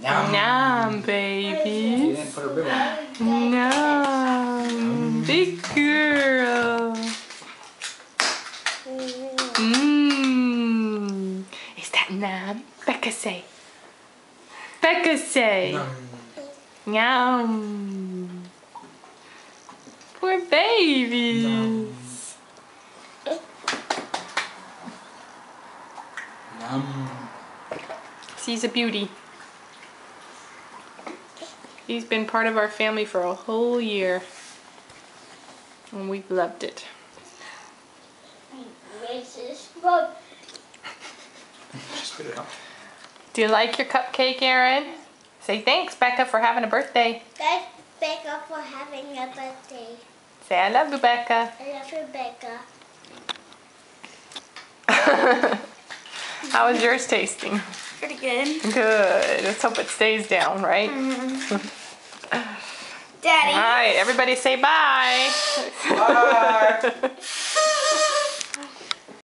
Yum. Nom, baby. You didn't put a rib on. Nom. Big girl. Mmm. Is that nom? Becca say. Becca say. Yum. Yum. Poor babies. Yum. He's a beauty. He's been part of our family for a whole year. And we've loved it. Spit it out. Do you like your cupcake, Aaron? Say thanks, Becca, for having a birthday. Thanks, Becca, for having a birthday. Say I love you, Becca. I love you, Becca. How was yours tasting? Pretty good. Good. Let's hope it stays down, right? Daddy. All right, everybody say bye. Bye.